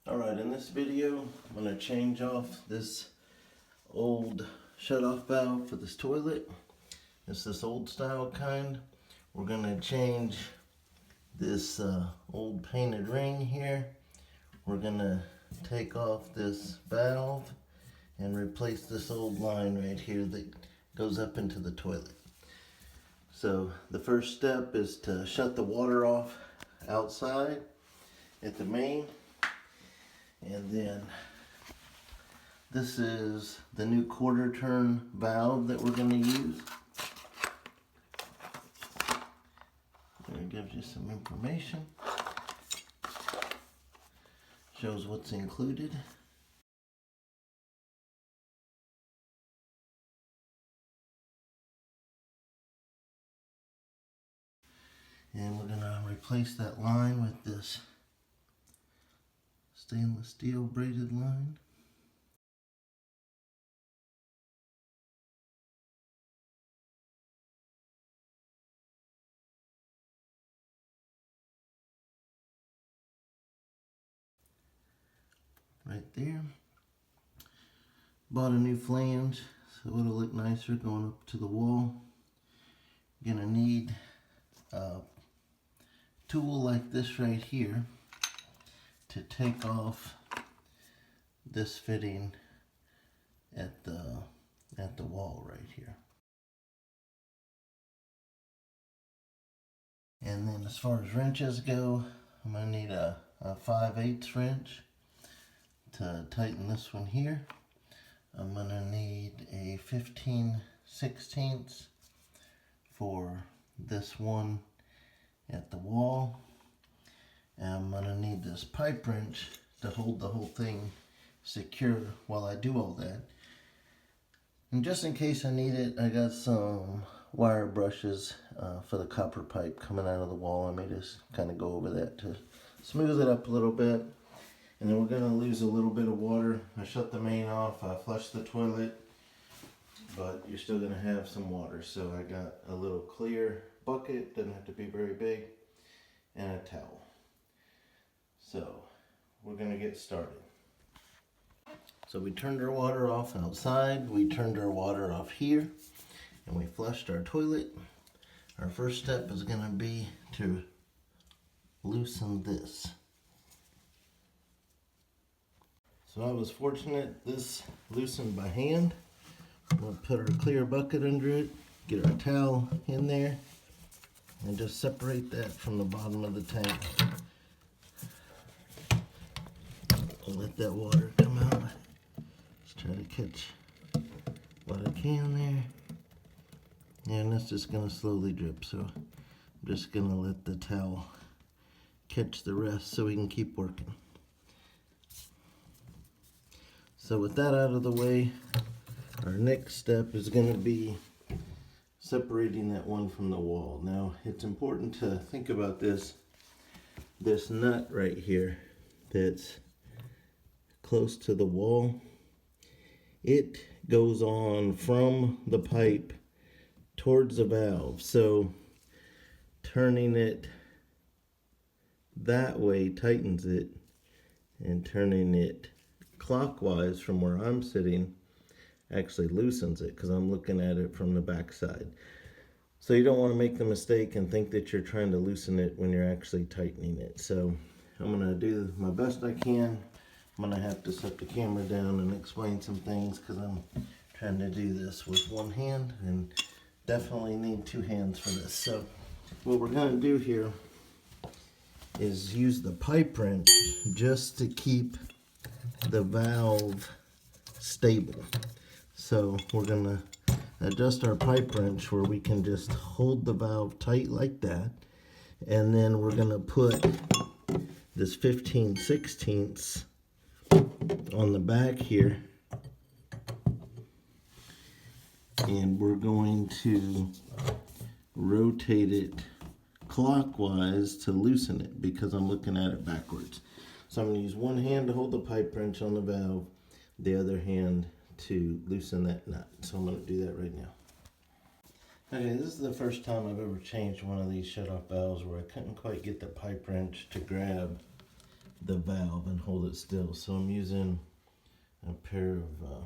Alright, in this video, I'm going to change off this old shut-off valve for this toilet. It's this old style kind. We're going to change this old painted ring here. We're going to take off this valve and replace this old line right here that goes up into the toilet. So the first step is to shut the water off outside at the main. And then this is the new quarter turn valve that we're going to use. There, it gives you some information. Shows what's included. And we're going to replace that line with this stainless steel braided line. Right there. Bought a new flange so it'll look nicer going up to the wall. You're gonna need a tool like this right here to take off this fitting at the wall right here. And then as far as wrenches go, I'm gonna need a 5/8 wrench to tighten this one here. I'm gonna need a 15/16 for this one at the wall. And I'm gonna need this pipe wrench to hold the whole thing secure while I do all that. And just in case I need it, I got some wire brushes for the copper pipe coming out of the wall. I may just kind of go over that to smooth it up a little bit. And then we're gonna lose a little bit of water. I shut the main off, I flushed the toilet, but you're still gonna have some water. So I got a little clear bucket, doesn't have to be very big, and a towel. So we're gonna get started. So we turned our water off outside, we turned our water off here, and we flushed our toilet. Our first step is gonna be to loosen this. So I was fortunate, this loosened by hand. We'll put our clear bucket under it, get our towel in there, and just separate that from the bottom of the tank. And let that water come out. Just try to catch what I can there. And that's just gonna slowly drip, so I'm just gonna let the towel catch the rest so we can keep working. So with that out of the way, our next step is going to be separating that one from the wall. Now, it's important to think about this nut right here that's close to the wall. It goes on from the pipe towards the valve. So turning it that way tightens it, and turning it clockwise from where I'm sitting actually loosens it, because I'm looking at it from the back side. So you don't want to make the mistake and think that you're trying to loosen it when you're actually tightening it. So I'm going to do my best I can. I'm going to have to set the camera down and explain some things because I'm trying to do this with one hand and definitely need two hands for this. So what we're going to do here is use the pipe wrench just to keep the valve stable. So we're gonna adjust our pipe wrench where we can just hold the valve tight like that, and then we're gonna put this 15/16 on the back here, and we're going to rotate it clockwise to loosen it because I'm looking at it backwards. So I'm going to use one hand to hold the pipe wrench on the valve, the other hand to loosen that nut. So I'm going to do that right now. Okay, this is the first time I've ever changed one of these shut-off valves where I couldn't quite get the pipe wrench to grab the valve and hold it still. So I'm using a pair of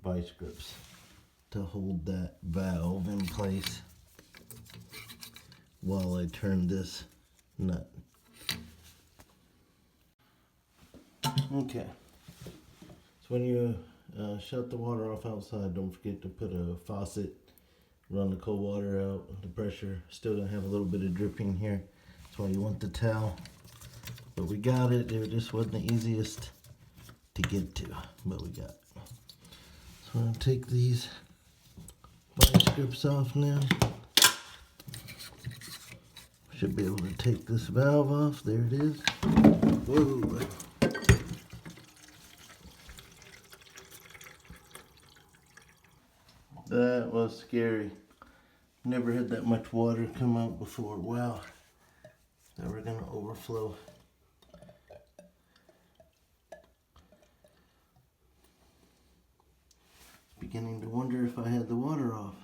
vice grips to hold that valve in place while I turn this nut. Okay, so when you shut the water off outside, don't forget to put a faucet, run the cold water out. The pressure still gonna have a little bit of dripping here. That's why you want the towel. But we got it. It just wasn't the easiest to get to, but we got it. So I'm gonna take these vice grips off now. Should be able to take this valve off. There it is. Whoa. That was scary. Never had that much water come out before. Wow. Now we're gonna overflow. Beginning to wonder if I had the water off.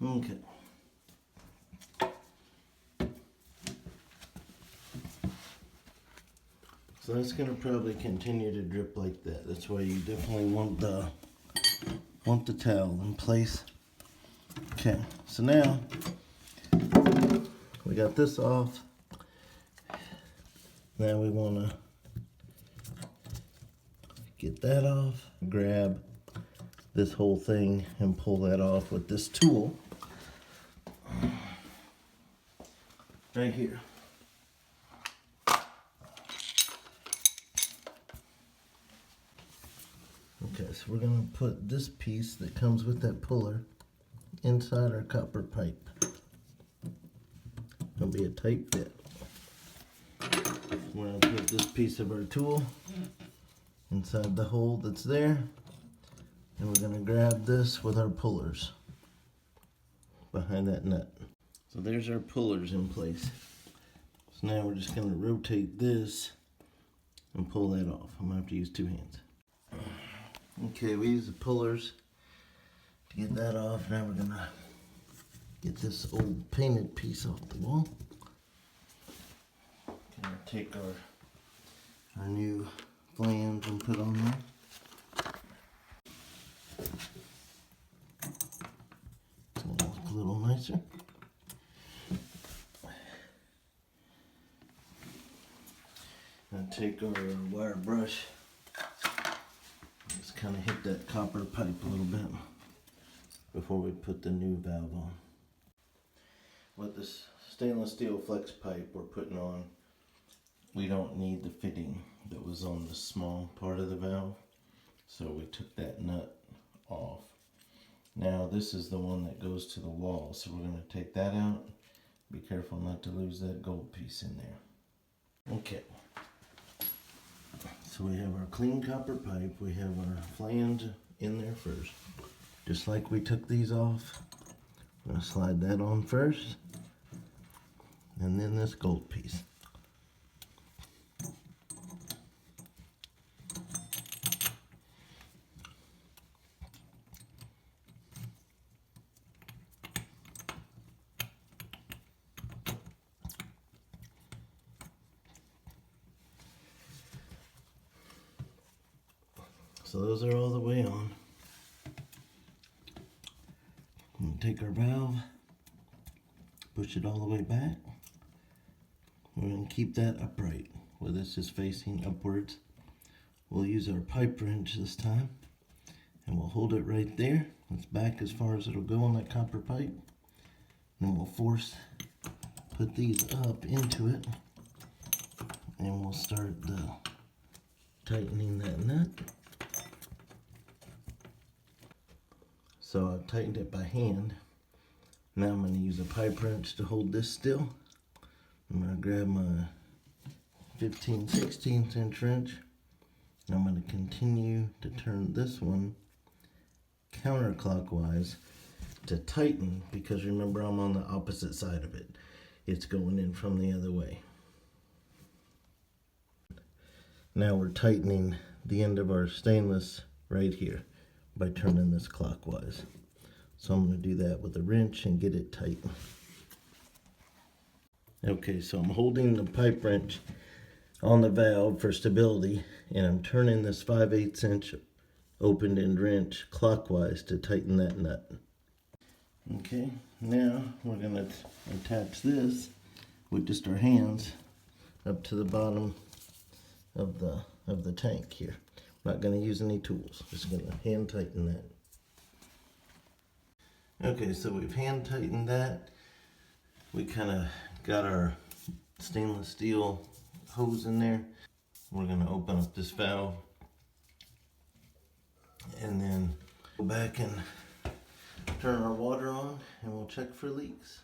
Okay. So that's gonna probably continue to drip like that. That's why you definitely want the towel in place. Okay, so now we got this off. Now we want to get that off. Grab this whole thing and pull that off with this tool right here. Okay, so we're going to put this piece that comes with that puller inside our copper pipe. It'll be a tight fit. We're going to put this piece of our tool inside the hole that's there, and we're going to grab this with our pullers behind that nut. So there's our pullers in place. So now we're just going to rotate this and pull that off. I'm going to have to use two hands. Okay, we use the pullers to get that off. Now we're going to get this old painted piece off the wall. Gonna take our new flange and put on there. It's gonna look a little nicer. Gonna take our wire brush. Just kind of hit that copper pipe a little bit before we put the new valve on. With this stainless steel flex pipe we're putting on, we don't need the fitting that was on the small part of the valve, so we took that nut off. Now this is the one that goes to the wall, so we're going to take that out. Be careful not to lose that gold piece in there. Okay, so we have our clean copper pipe. We have our flange in there first. Just like we took these off, I'm going to slide that on first, and then this gold piece. So those are all the way on. We'll take our valve, push it all the way back. We're going to keep that upright, where this is facing upwards. We'll use our pipe wrench this time, and we'll hold it right there. It's back as far as it'll go on that copper pipe. Then we'll put these up into it, and we'll start tightening that nut. So I've tightened it by hand. Now I'm going to use a pipe wrench to hold this still. I'm going to grab my 15/16 inch wrench. And I'm going to continue to turn this one counterclockwise to tighten, because remember I'm on the opposite side of it. It's going in from the other way. Now we're tightening the end of our stainless right here. by turning this clockwise. So I'm going to do that with a wrench and get it tight. Okay, so I'm holding the pipe wrench on the valve for stability, and I'm turning this 5/8 inch open end wrench clockwise to tighten that nut. Okay, now we're going to attach this with just our hands up to the bottom of the tank here. I'm not going to use any tools, just going to hand tighten that. Okay, so we've hand tightened that. We kind of got our stainless steel hose in there. We're going to open up this valve and then go back and turn our water on, and we'll check for leaks.